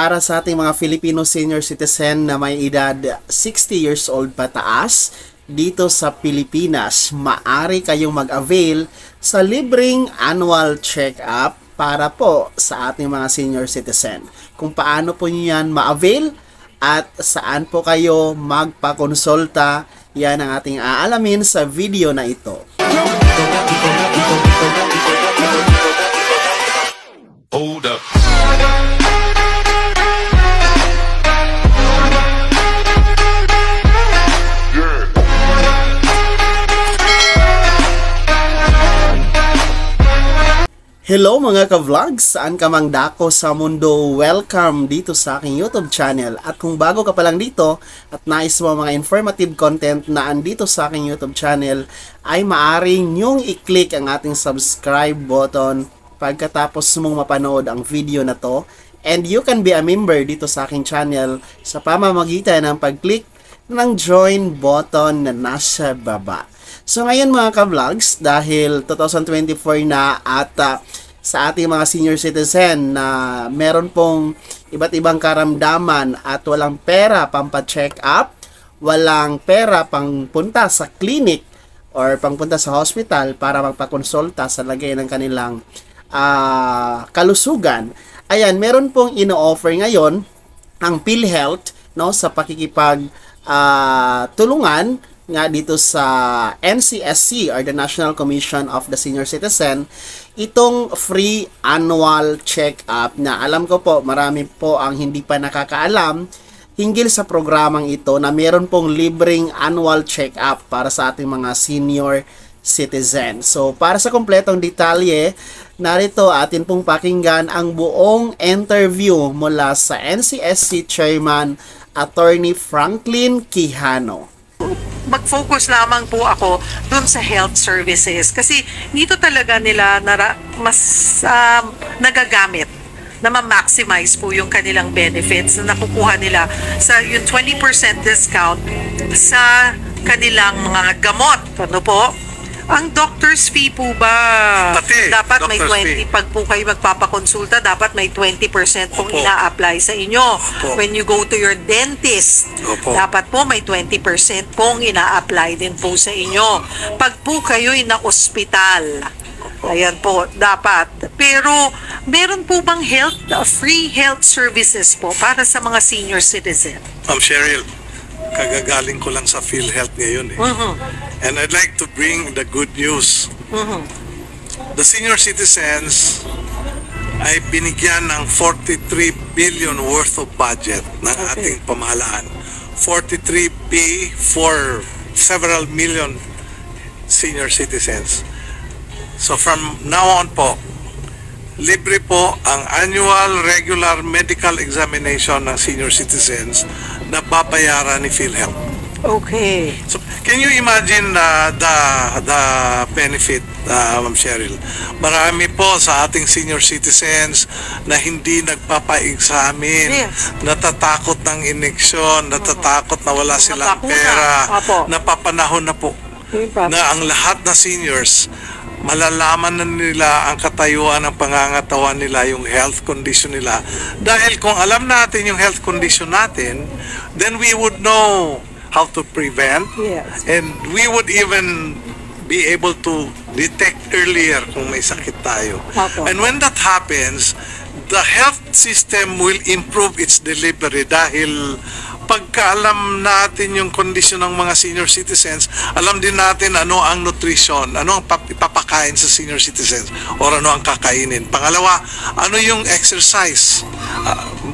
para sa ating mga Filipino senior citizen na may edad 60 years old pataas dito sa Pilipinas, maaari kayong mag-avail sa libreng annual check-up para po sa ating mga senior citizen. Kung paano po nyo yan ma-avail at saan po kayo magpakonsulta, yan ang ating aalamin sa video na ito. Hold up. Hello mga ka-vlogs! Saan ka mang dako sa mundo? Welcome dito sa aking YouTube channel. At kung bago ka pa lang dito at nais mo mga informative content na andito sa aking YouTube channel, ay maaari nyong i-click ang ating subscribe button pagkatapos mong mapanood ang video na to. And you can be a member dito sa aking channel sa pamamagitan ng pag-click ng join button na nasa baba. So ngayon mga ka-vlogs, dahil 2024 na at sa ating mga senior citizen na meron pong iba't ibang karamdaman at walang pera pampa-check up, walang pera pang punta sa clinic or pangpunta sa hospital para magpakonsulta sa lagay ng kanilang kalusugan. Ayan, meron pong ino-offer ngayon ang PhilHealth, no, sa pakikipag tulungan nga dito sa NCSC or the National Commission of the Senior Citizen, itong free annual check-up na alam ko po marami po ang hindi pa nakakaalam hinggil sa programang ito na meron pong libreng annual check-up para sa ating mga senior citizen. So para sa kompletong detalye, narito atin pong pakinggan ang buong interview mula sa NCSC Chairman Attorney Franklin Quijano. Mag-focus lamang po ako dun sa health services kasi dito talaga nila mas nagagamit na ma-maximize po yung kanilang benefits na nakukuha nila sa yung 20% discount sa kanilang mga gamot. Ano po? Ang doctor's fee po ba? Dapat may 20, pag po kayo magpapakonsulta, dapat may 20% pong ina-apply sa inyo. When you go to your dentist, dapat po may 20% pong ina-apply din po sa inyo. Pag po kayo'y na-ospital, ayan po, dapat. Pero, meron po bang free health services po para sa mga senior citizen? Cheryl, kagagaling ko lang sa PhilHealth ngayon eh. And I'd like to bring the good news. The senior citizens ay binigyan ng 43 billion worth of budget ng ating pamahalaan. 43B for several million senior citizens. So from now on po, libre po ang annual regular medical examination ng senior citizens na babayaran ni PhilHealth. Okay. So, can you imagine the benefit, Ma'am Cheryl? Marami po sa ating senior citizens na hindi nagpapa-examine, natatakot ng ineksyon, natatakot na wala silang pera, napapanahon na po na ang lahat na seniors malalaman na nila ang katayuan ng pangangatawan nila, yung health condition nila. Dahil kung alam natin yung health condition natin, then we would know how to prevent, and we would even be able to detect earlier kung may sakit tayo. And when that happens, the health system will improve its delivery dahil pagkaalam natin yung kondisyon ng mga senior citizens, alam din natin ano ang nutrition, ano ang ipapakain sa senior citizens, or ano ang kakainin. Pangalawa, ano yung exercise,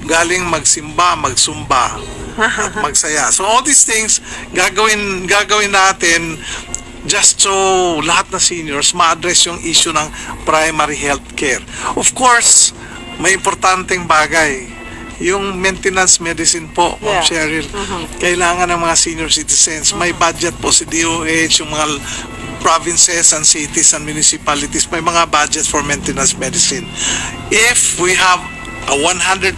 galing magsimba, magsumba, at magsaya. So all these things gagawin natin just so lahat na seniors ma-address yung issue ng primary health care. Of course, may importanteng bagay, yung maintenance medicine po, Cheryl. Kailangan ng mga senior citizens. May budget po si DOH, yung mga provinces and cities and municipalities, may mga budget for maintenance medicine. If we have a 100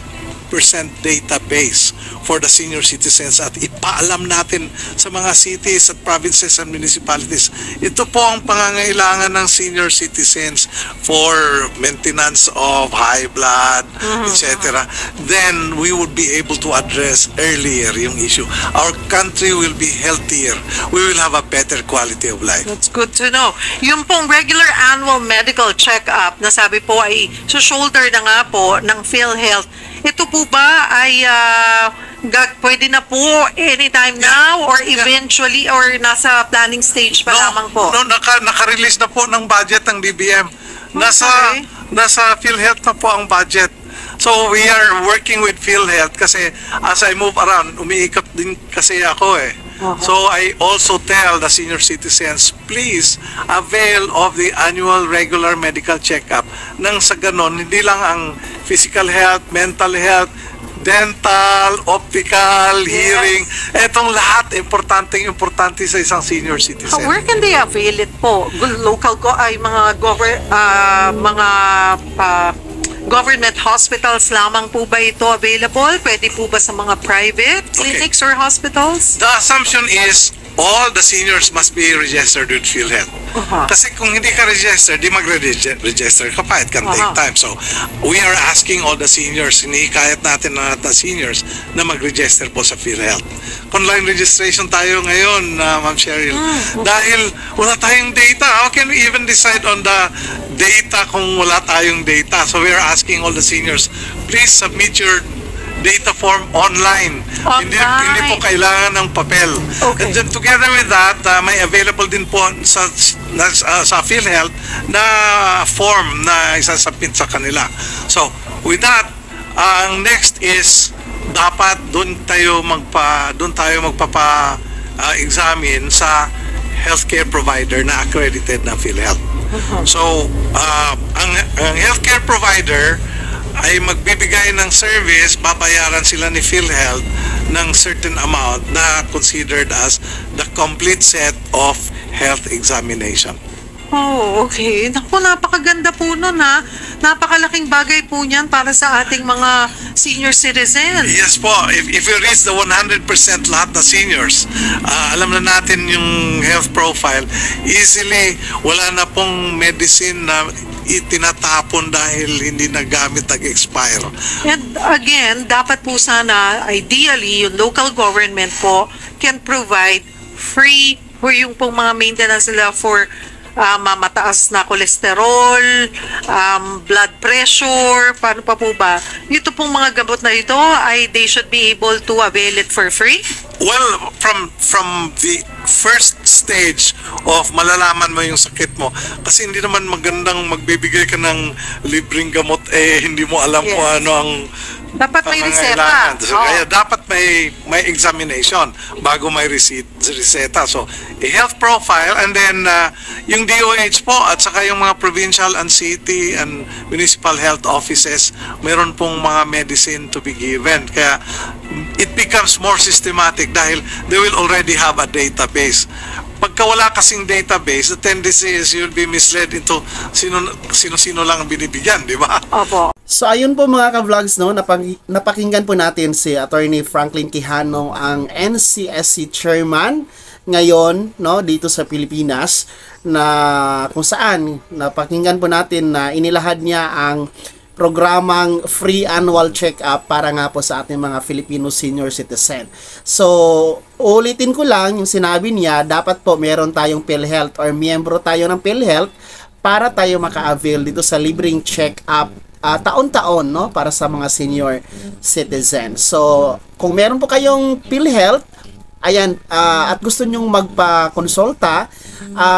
database for the senior citizens at ipaalam natin sa mga cities at provinces and municipalities. Ito po ang pangangailangan ng senior citizens for maintenance of high blood, etc. Then we would be able to address earlier yung issue. Our country will be healthier. We will have a better quality of life. That's good to know. Yung pong regular annual medical check-up na sabi po ay shoulder na nga po ng PhilHealth, ito po ba ay pwede na po anytime now or eventually or nasa planning stage pa lamang po? No, naka-release na po ng budget ng DBM. Nasa PhilHealth na po ang budget. So we are working with PhilHealth kasi as I move around, umiikot din kasi ako eh. So I also tell the senior citizens, please avail of the annual regular medical checkup. Nang sa ganon, hindi lang ang physical health, mental health, dental, optical, hearing, etong lahat importante sa isang senior citizen. Where can they avail it po? Local government hospitals lamang po ba ito available? Pwede po ba sa mga private clinics or hospitals? The assumption is all the seniors must be registered with PhilHealth. Kasi kung hindi ka registered, di magre-register ka pa. It can take time. So, we are asking all the seniors, hinihikayat natin na seniors na mag-register po sa PhilHealth. Online registration tayo ngayon, Ma'am Cheryl. Dahil wala tayong data. How can we even decide on the data kung wala tayong data? So, we are asking all the seniors, please submit your data form online. Hindi po kailangan ng papel. And then together with that, may available din po sa PhilHealth na form na isasubmit sa kanila. So, with that, ang next is dapat doon tayo magpapa-examine sa healthcare provider na accredited ng PhilHealth. So, ang healthcare provider ay magbibigay ng service, babayaran sila ni PhilHealth ng certain amount na considered as the complete set of health examination. Oh, okay. Naku, napakaganda po nun ha. Napakalaking bagay po niyan para sa ating mga senior citizens. Yes po. If you reach the 100% lahat na seniors, alam na natin yung health profile, easily wala na pong medicine na itinatapon dahil hindi nagamit, nag-expire. And again, dapat po sana, ideally, yung local government po can provide free for yung pong mga maintenance nila for mataas na kolesterol, blood pressure, paano pa po ba? Ito pong mga gamot na ito, ay they should be able to avail it for free? Well, from the first stage of malalaman mo yung sakit mo, kasi hindi naman magandang magbibigay ka ng libreng gamot hindi mo alam kung ano ang dapat may reseta. So, kaya dapat may examination bago may reseta. So, a health profile and then yung DOH po at saka yung mga provincial and city and municipal health offices, meron pong mga medicine to be given. Kaya it becomes more systematic dahil they will already have a database. Pagka wala kasing database, the tendency is you'll be misled into sino-sino lang ang binibigyan, di ba? Opo. So ayun po mga ka-vlogs, no, napakinggan po natin si Attorney Franklin Quijano, ang NCSC chairman ngayon, no, dito sa Pilipinas, na kung saan napakinggan po natin na inilahad niya ang programang free annual check-up para nga po sa ating mga Filipino senior citizen. So, ulitin ko lang yung sinabi niya, dapat po meron tayong PhilHealth or miyembro tayo ng PhilHealth para tayo maka-avail dito sa libreng check-up taon-taon, no, para sa mga senior citizen. So, kung meron po kayong PhilHealth, ayan, at gusto nyong magpa-konsulta,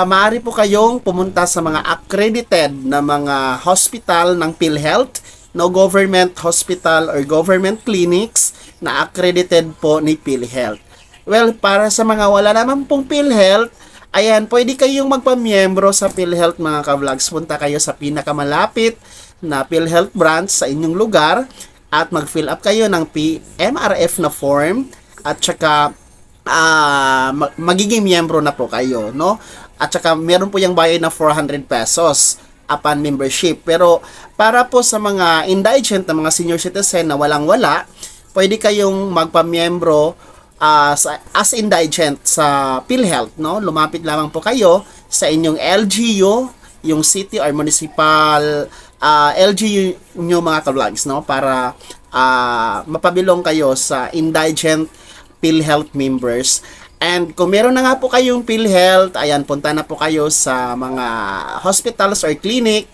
maaari po kayong pumunta sa mga accredited na mga hospital ng PhilHealth, no, government hospital or government clinics na accredited po ni PhilHealth. Well, para sa mga wala naman pong PhilHealth, ayan, pwede kayong magpamiyembro sa PhilHealth mga ka-vlogs. Punta kayo sa pinakamalapit na PhilHealth branch sa inyong lugar at mag-fill up kayo ng MRF na form at saka magiging miyembro na po kayo, no? At saka meron po yung bayad na 400 pesos. upon membership. Pero para po sa mga indigent na mga senior citizen na walang-wala, pwede kayong magpamiyembro as indigent sa PhilHealth, no? Lumapit lamang po kayo sa inyong LGU, yung city or municipal LGU nyo mga ka-vlogs, no? Para mapabilong kayo sa indigent PhilHealth members. And kung meron na nga po kayong PhilHealth, ayan, punta na po kayo sa mga hospitals or clinic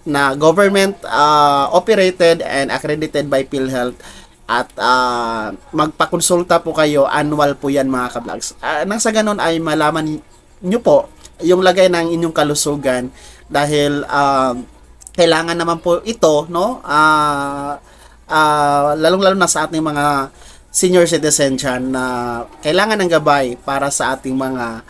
na government operated and accredited by PhilHealth, at magpakonsulta po kayo. Annual po yan mga ka-vlogs. Nang sa ganun ay malaman nyo po yung lagay ng inyong kalusugan, dahil kailangan naman po ito, no? Lalong-lalo na sa ating mga senior citizen dyan, na kailangan ng gabay para sa ating mga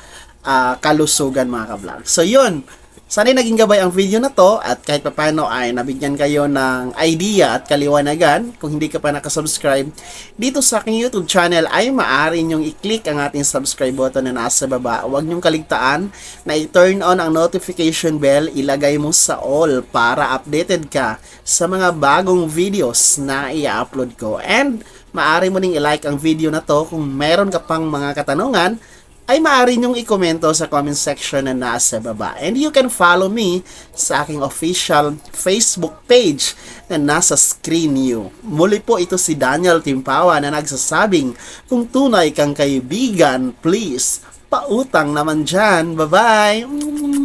kalusugan mga ka-vlog. So yun, sana'y naging gabay ang video na to, at kahit paano ay nabigyan kayo ng idea at kaliwanagan. Kung hindi ka pa nakasubscribe dito sa aking YouTube channel, ay maaari nyong i-click ang ating subscribe button na nasa baba. Huwag nyong kaligtaan na i-turn on ang notification bell, ilagay mo sa all para updated ka sa mga bagong videos na i-upload ko. And maaari mo ding i-like ang video na to. Kung meron ka pang mga katanungan, ay maaari nyong i-komento sa comment section na nasa baba. And you can follow me sa aking official Facebook page na nasa screen nyo. Muli po, ito si Daniel Timpawa na nagsasabing, kung tunay kang kaibigan, please, pautang naman dyan. Bye-bye!